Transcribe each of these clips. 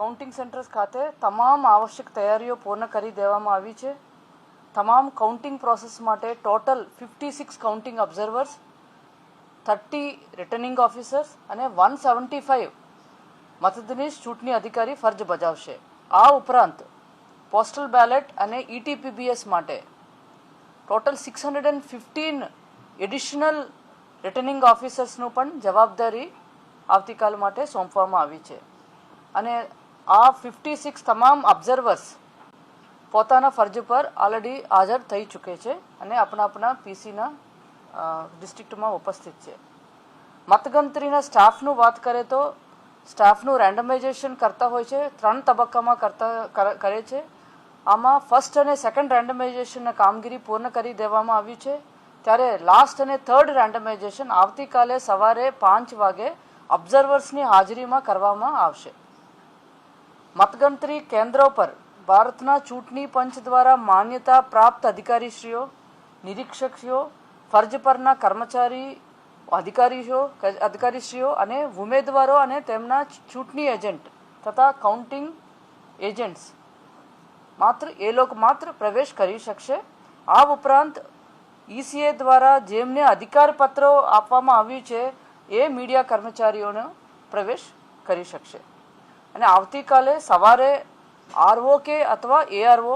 Counting centres ખાતે તમામ આવશ્યક તૈયારીઓ પૂર્ણ કરી દેવામાં આવી છે. તમામ કાઉન્ટિંગ પ્રોસેસ માટે total 56 counting observers, 30 returning officers અને 175 મતદાનિશ ચૂંટણી અધિકારી ફરજ બજાવશે. આ ઉપરાંત પોસ્ટલ બેલેટ અને ETPBS માટે ટોટલ 615 એડિશનલ રિટર્નિંગ ઓફિસર્સનું પણ જવાબદારી આવતીકાલ માટે સોંપવામાં આવી છે. અને આ 56 તમામ ઓબ્ઝર્વર્સ પોતાના ફરજ પર ઓલરેડી હાજર થઈ ચૂકે છે અને આપણા પીસીના ડિસ્ટ્રિક્ટમાં ઉપસ્થિત છે. મતગણતરીના સ્ટાફનું વાત કરીએ તો સ્ટાફનું રેન્ડમાઇઝેશન કરતા હોય છે, 3 તબક્કામાં કરે છે. આમાં ફર્સ્ટ અને સેકન્ડ રેન્ડમાઇઝેશનની કામગીરી પૂર્ણ કરી દેવામાં આવી છે. ત્યારે લાસ્ટ અને થર્ડ રેન્ડમાઇઝેશન આવતીકાલે સવારે 5 વાગે ઓબ્ઝર્વર્સની હાજરીમાં કરવામાં આવશે. મતગણતરી કેન્દ્રો પર ભારતના ચૂંટણી પંચ દ્વારા માન્યતા પ્રાપ્ત અધિકારીશ્રીઓ, નિરીક્ષકશ્રીઓ, ફરજ પરના અધિકારીશ્રીઓ અને ઉમેદવારો અને તેમના ચૂંટણી એજન્ટ તથા કાઉન્ટિંગ એજન્ટ્સ માત્ર પ્રવેશ કરી શકશે. આ ઉપરાંત ECA દ્વારા જેમને અધિકારપત્રો આપવામાં આવ્યું છે એ મીડિયા કર્મચારીઓનો પ્રવેશ કરી શકશે. અને આવતીકાલે સવારે RO કે અથવા ARO,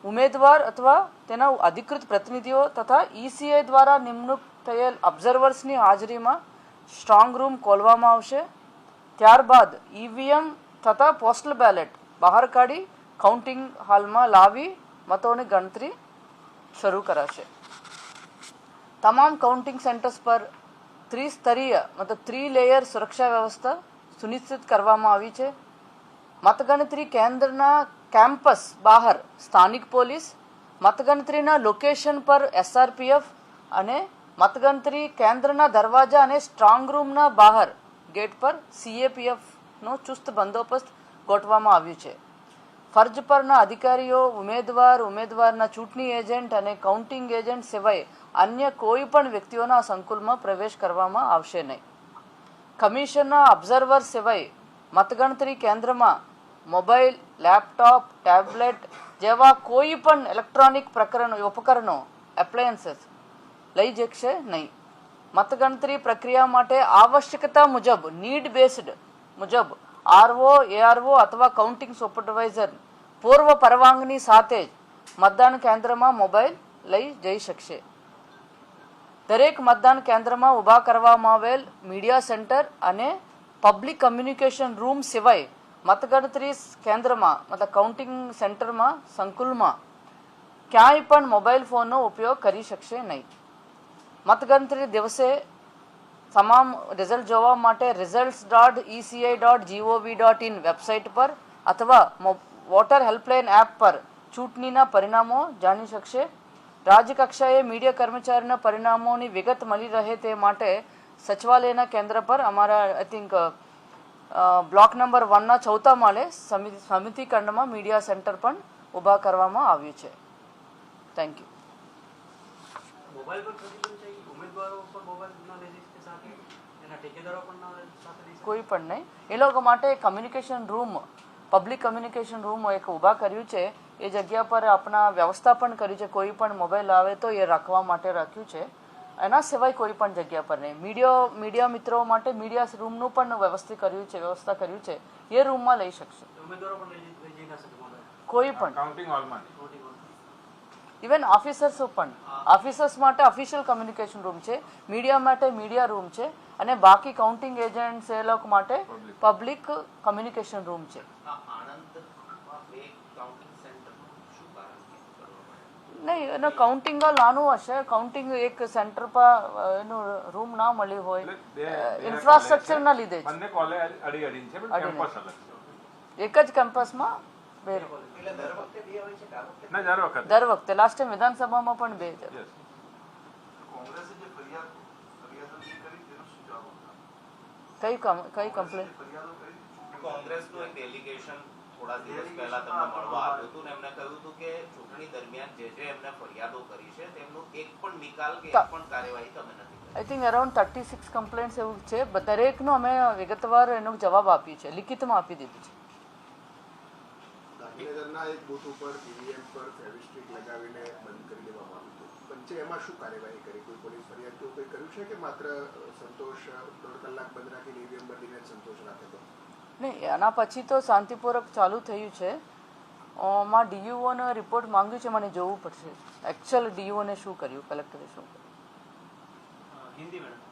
ઉમેદવાર અથવા તેના અધિકૃત પ્રતિનિધિઓ તથા ECA દ્વારા નિમણૂક થયેલ ઓબ્ઝર્વર્સની હાજરીમાં સ્ટ્રોંગ રૂમ ખોલવામાં આવશે. ત્યારબાદ EVM તથા પોસ્ટલ બેલેટ બહાર કાઢી કાઉન્ટિંગ હોલમાં લાવી મતોની ગણતરી શરૂ કરાશે. તમામ કાઉન્ટિંગ સેન્ટર્સ પર ત્રિસ્તરીય 3 લેયર સુરક્ષા વ્યવસ્થા સુનિશ્ચિત કરવામાં આવી છે. મતગણતરી કેન્દ્રના કેમ્પસ બહાર સ્થાનિક પોલીસ, મતગણતરીના લોકેશન પર SRPF અને મતગણતરી કેન્દ્રના દરવાજા અને સ્ટ્રોંગ રૂમના બહાર ગેટ પર CAPFનો ચુસ્ત બંદોબસ્ત ગોઠવવામાં આવ્યું છે. ફરજ પરના અધિકારીઓ, ઉમેદવારના ચૂંટણી એજન્ટ અને કાઉન્ટિંગ એજન્ટ સિવાય અન્ય કોઈ પણ વ્યક્તિઓના સંકુલમાં પ્રવેશ કરવામાં આવશે નહીં. કમિશનના ઓબ્ઝર્વર સિવાય મતગણતરી કેન્દ્રમાં મોબાઈલ, લેપટોપ, ટેબ્લેટ જેવા કોઈ પણ ઇલેક્ટ્રોનિક ઉપકરણો એપ્લાયન્સીસ લઈ જશે નહીં. મતગણતરી પ્રક્રિયા માટે આવશ્યકતા મુજબ નીડ બેઝડ મુજબ RO, ARO અથવા કાઉન્ટિંગ સુપરવાઇઝર પૂર્વ પરવાનગી સાથે જ મતદાન કેન્દ્રમાં મોબાઈલ લઈ જઈ શકશે. દરેક મતદાન કેન્દ્રમાં ઊભા કરવામાં આવેલ મીડિયા સેન્ટર અને પબ્લિક કમ્યુનિકેશન રૂમ સિવાય મતગણતરી કેન્દ્રમાં કાઉન્ટિંગ સેન્ટરમાં સંકુલમાં ક્યાંય પણ મોબાઈલ ફોનનો ઉપયોગ કરી શકશે નહીં. મતગણતરી દિવસે તમામ રિઝલ્ટ જોવા માટે results.eci.gov.in વેબસાઇટ પર અથવા વોટર હેલ્પલાઇન એપ પર ચૂંટણીના પરિણામો જાણી શકશે. રાજ્ય કક્ષાએ મીડિયા કર્મચારીના પરિણામોની વિગત મળી રહે તે માટે સચિવાલયના કેન્દ્ર પર અમારા બ્લોક નંબર 1ના 4થા માળે સમિતિ ખંડમાં મીડિયા સેન્ટર પણ ઊભા કરવામાં આવ્યું છે. Thank you. કોઈ પણ નહીં. એ લોકો માટે communication room, public communication room એક ઊભા કર્યું છે. એ જગ્યા પર આપણા વ્યવસ્થા પણ કર્યું છે. કોઈ પણ મોબાઈલ આવે તો એ રાખવા માટે રાખ્યું છે. એના સિવાય કોઈ પણ જગ્યા પર નહીં. મીડિયા મિત્રો માટે મીડિયા રૂમનું પણ વ્યવસ્થા કર્યું છે. એ રૂમમાં લઈ શકશે કોઈ પણ. ઇવન ઓફિસર્સ માટે ઓફિશિયલ કમ્યુનિકેશન રૂમ છે, મીડિયા માટે મીડિયા રૂમ છે અને બાકી કાઉન્ટિંગ એજન્ટ્સ એ લોકો માટે પબ્લિક કમ્યુનિકેશન રૂમ છે. નહીં, એનો કાઉન્ટિંગ નાનું હશે. કાઉન્ટિંગ એક સેન્ટર પર એનું રૂમ ના મળી હોય ઇન્ફ્રાસ્ટ્રક્ચરના લીધે જ એક જ કેમ્પસમાં દર વખતે લાસ્ટ ટાઈમ વિધાનસભામાં પણ 2 કઈ કમ્પ્લેન? કોંગ્રેસનું એક ડેલિગેશન થોડા દિવસ પહેલા તમને મળવા આવ્યું હતું ને એમને કહ્યું હતું કે ચૂંટણી દરમિયાન જે એમને ફરિયાદો કરી છે તેમનો એક પણ નિકાલ કે એક પણ કાર્યવાહી તમે નથી. આઈ થિંક અરાઉન્ડ 36 કમ્પ્લેન્ટ્સ એવું છે. દરેકનો અમે વિગતવાર એનો જવાબ આપ્યો છે, લિખિતમાં આપી દીધું છે. ગાંધીનગરના એક બૂથ ઉપર ઈવીએમ પર ફેવિસ્ટિક લગાવીને બંધ કરી દેવામાં આવ્યું હતું. પંચે એમાં શું કાર્યવાહી કરી? કોઈ પોલીસ ફરિયાદ કે કોઈ કર્યું છે કે માત્ર સંતોષ 1.5 કલાક બંધ રાખીને ઈવીએમ બદલીને સંતોષ રાખે તો? નહીં, એના પછી તો શાંતિપૂર્વક ચાલુ થયું છે. માં ડીયુઓનો રિપોર્ટ માંગ્યું છે, મને જોવું પડશે એકચ્યુઅલ ડીયુઓને શું કર્યું, કલેક્ટરે શું કર્યું. હિન્દી મેડમ